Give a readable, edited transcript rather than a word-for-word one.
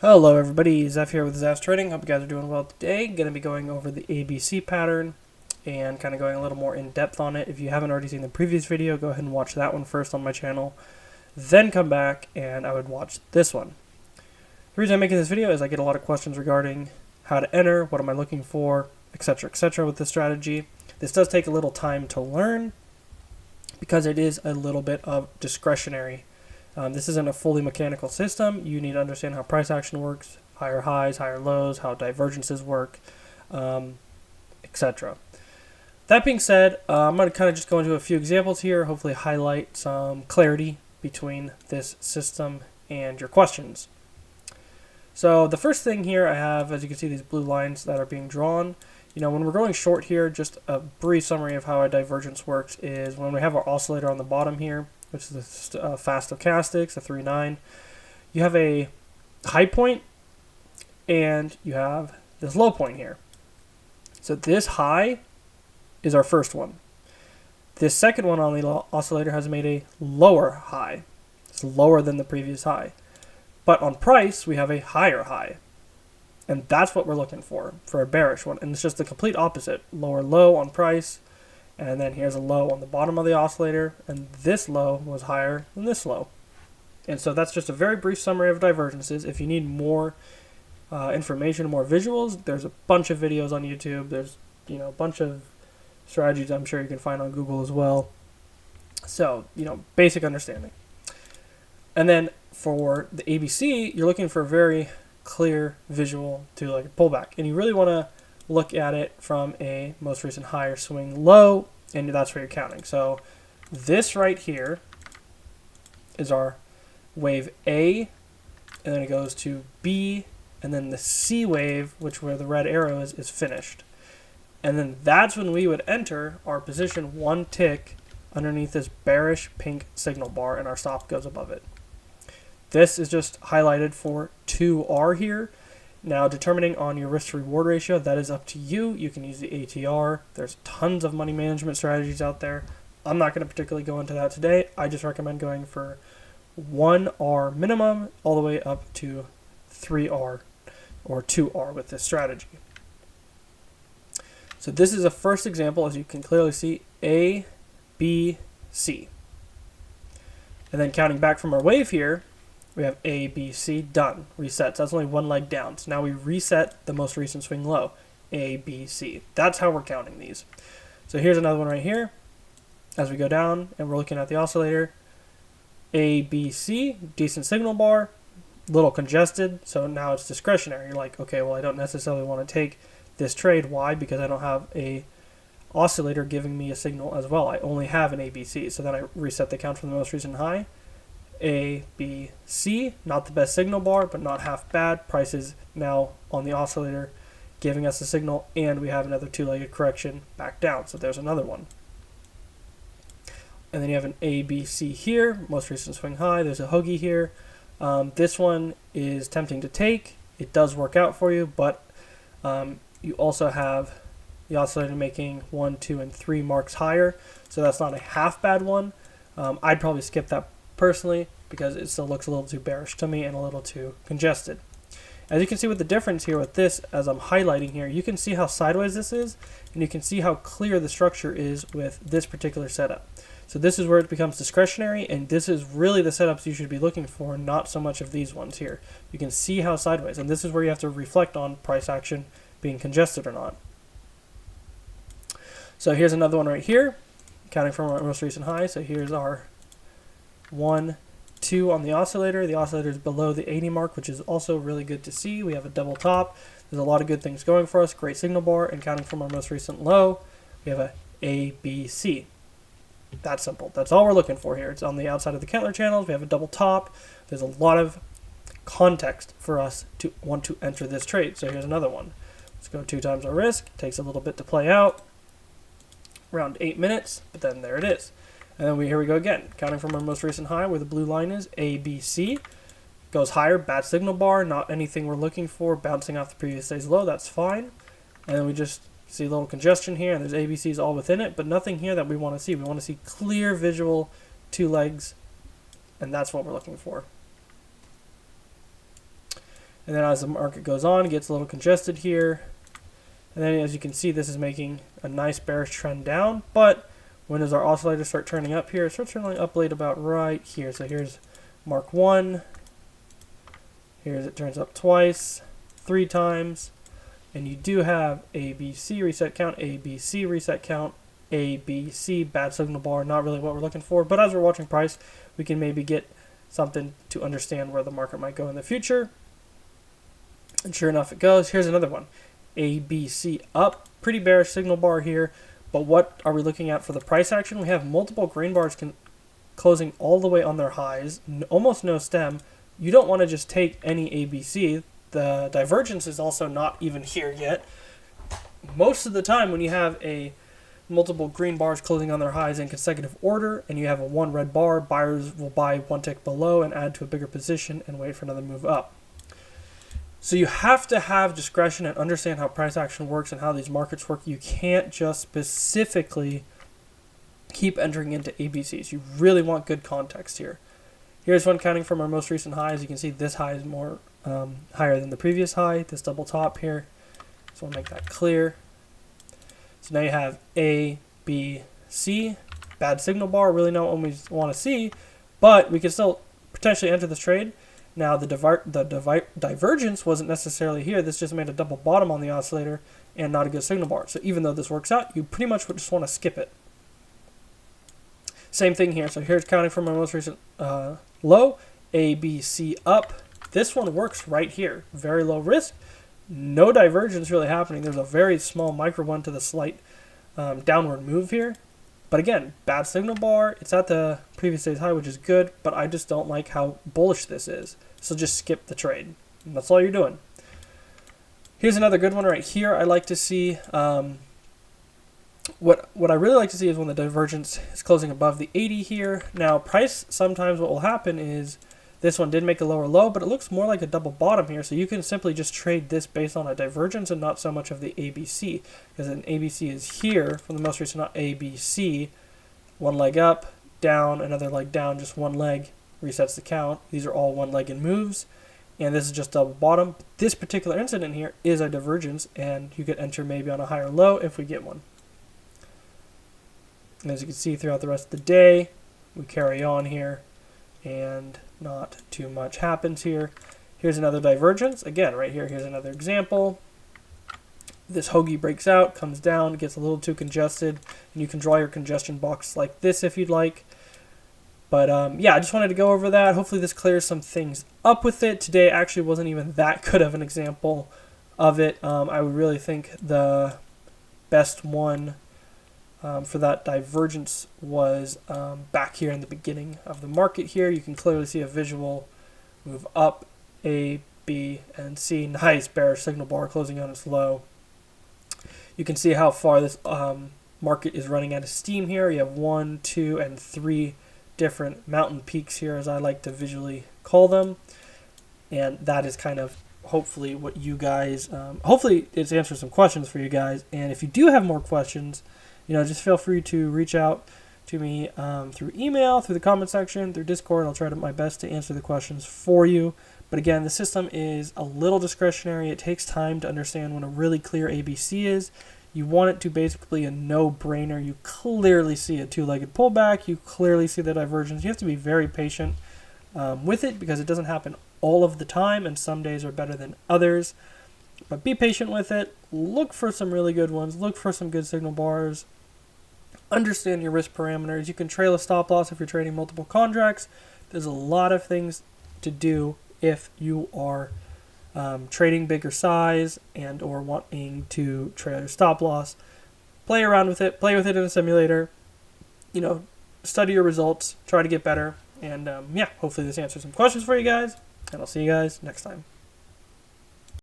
Hello everybody, Zeff here with ZeffsTrading. Hope you guys are doing well today. Going to be going over the ABC pattern and kind of going a little more in depth on it. If you haven't already seen the previous video, go ahead and watch that one first on my channel. Then come back and I would watch this one. The reason I'm making this video is I get a lot of questions regarding how to enter, what am I looking for, etc. with this strategy. This does take a little time to learn because it is a little bit of discretionary. This isn't a fully mechanical system. You need to understand how price action works, higher highs, higher lows, how divergences work, etc. That being said, I'm going to kind of just go into a few examples here, hopefully highlight some clarity between this system and your questions. So the first thing here I have, as you can see, these blue lines that are being drawn. When we're going short here, just a brief summary of how a divergence works is when we have our oscillator on the bottom here, which is the fast stochastics, the 3.9, you have a high point and you have this low point here. So this high is our first one. This second one on the oscillator has made a lower high. It's lower than the previous high. But on price, we have a higher high. And that's what we're looking for a bearish one. And it's just the complete opposite. Lower low on price. And then here's a low on the bottom of the oscillator. And this low was higher than this low. And so that's just a very brief summary of divergences. If you need more information, more visuals, there's a bunch of videos on YouTube. There's a bunch of strategies I'm sure you can find on Google as well. So, basic understanding. And then for the ABC, you're looking for a very clear visual to like a pullback, and you really want to look at it from a most recent high or swing low, and that's where you're counting. So this right here is our wave A, and then it goes to B, and then the C wave, which where the red arrow is finished. And then that's when we would enter our position one tick underneath this bearish pink signal bar, and our stop goes above it. This is just highlighted for 2R here. Now, determining on your risk to reward ratio, that is up to you. You can use the ATR. There's tons of money management strategies out there. I'm not going to particularly go into that today. I just recommend going for 1R minimum all the way up to 3R or 2R with this strategy. So this is a first example, as you can clearly see, A, B, C. And then counting back from our wave here, we have A, B, C, done. Resets. That's only one leg down. So now we reset the most recent swing low. A, B, C. That's how we're counting these. So here's another one right here. As we go down and we're looking at the oscillator, A, B, C, decent signal bar, little congested. So now it's discretionary. You're like, okay, well, I don't necessarily want to take this trade. Why? Because I don't have a oscillator giving me a signal as well. I only have an ABC. So then I reset the count from the most recent high. A, B, C, not the best signal bar, but not half bad. Price is now on the oscillator giving us a signal, and we have another two-legged correction back down. So there's another one. And then you have an A, B, C here, most recent swing high. There's a hoagie here. This one is tempting to take. It does work out for you, but you also have the oscillator making 1, 2, and 3 marks higher. So that's not a half bad one. I'd probably skip that personally, because it still looks a little too bearish to me and a little too congested. As you can see with the difference here with this, as I'm highlighting here, you can see how sideways this is, and you can see how clear the structure is with this particular setup. So this is where it becomes discretionary, and this is really the setups you should be looking for, not so much of these ones here. You can see how sideways, and this is where you have to reflect on price action being congested or not. So here's another one right here, counting from our most recent high. So here's our 1, 2 on the oscillator. The oscillator is below the 80 mark, which is also really good to see. We have a double top. There's a lot of good things going for us. Great signal bar, and counting from our most recent low, we have a B, C. That's simple. That's all we're looking for here. It's on the outside of the Kentler channels. We have a double top. There's a lot of context for us to want to enter this trade. So here's another one. Let's go 2 times our risk. It takes a little bit to play out, around 8 minutes, but then there it is. And then here we go again, counting from our most recent high where the blue line is, A, B, C. Goes higher, bad signal bar, not anything we're looking for, bouncing off the previous day's low, that's fine. And then we just see a little congestion here, and there's ABCs all within it, but nothing here that we want to see. We want to see clear visual 2 legs, and that's what we're looking for. And then as the market goes on, it gets a little congested here. And then as you can see, this is making a nice bearish trend down. But when does our oscillator start turning up here? It starts turning up late about right here. So here's mark 1. Here's it turns up twice, 3 times. And you do have ABC reset count, ABC reset count, ABC bad signal bar. Not really what we're looking for. But as we're watching price, we can maybe get something to understand where the market might go in the future. And sure enough, it goes. Here's another one. ABC up, pretty bearish signal bar here, but what are we looking at for the price action? We have multiple green bars closing all the way on their highs, almost no stem. You don't want to just take any ABC. The divergence is also not even here yet. Most of the time when you have a multiple green bars closing on their highs in consecutive order and you have a one red bar, buyers will buy one tick below and add to a bigger position and wait for another move up. So you have to have discretion and understand how price action works and how these markets work. You can't just specifically keep entering into ABCs. You really want good context here. Here's one counting from our most recent highs. You can see this high is more higher than the previous high, this double top here. So I'll make that clear. So now you have A, B, C, bad signal bar, really not what we want to see, but we can still potentially enter this trade. Now the divergence wasn't necessarily here. This just made a double bottom on the oscillator and not a good signal bar. So even though this works out, you pretty much would just want to skip it. Same thing here. So here's counting from our most recent low, A, B, C up. This one works right here. Very low risk. No divergence really happening. There's a very small micro one to the slight downward move here. But again, bad signal bar. It's at the previous day's high, which is good, but I just don't like how bullish this is. So just skip the trade. And that's all you're doing. Here's another good one right here. I like to see what I really like to see is when the divergence is closing above the 80 here. Now, price, sometimes what will happen is this one did make a lower low, but it looks more like a double bottom here. So you can simply just trade this based on a divergence and not so much of the ABC. Because an ABC is here from the most recent ABC. One leg up, down, another leg down, just one leg resets the count. These are all one-legged moves. And this is just double bottom. This particular incident here is a divergence, and you could enter maybe on a higher low if we get one. And as you can see throughout the rest of the day, we carry on here, and not too much happens here. Here's another divergence. Again, right here, here's another example. This hoagie breaks out, comes down, gets a little too congested, and you can draw your congestion box like this if you'd like. But yeah, I just wanted to go over that. Hopefully this clears some things up with it. Today actually wasn't even that good of an example of it. I would really think the best one for that divergence was back here in the beginning of the market here. You can clearly see a visual move up, A, B, and C. Nice bearish signal bar closing on its low. You can see how far this market is running out of steam here. You have 1, 2, and 3 different mountain peaks here, as I like to visually call them. And that is kind of hopefully what you guys, hopefully it's answered some questions for you guys. And if you do have more questions, just feel free to reach out to me through email, through the comment section, through Discord. I'll try my best to answer the questions for you. But again, the system is a little discretionary. It takes time to understand when a really clear ABC is. You want it to basically a no-brainer. You clearly see a two-legged pullback. You clearly see the divergence. You have to be very patient with it because it doesn't happen all of the time, and some days are better than others. But be patient with it. Look for some really good ones. Look for some good signal bars. Understand your risk parameters. You can trail a stop loss if you're trading multiple contracts. There's a lot of things to do if you are trading bigger size and or wanting to trail your stop loss. Play around with it. Play with it in a simulator. Study your results. Try to get better. And yeah, hopefully this answers some questions for you guys. And I'll see you guys next time.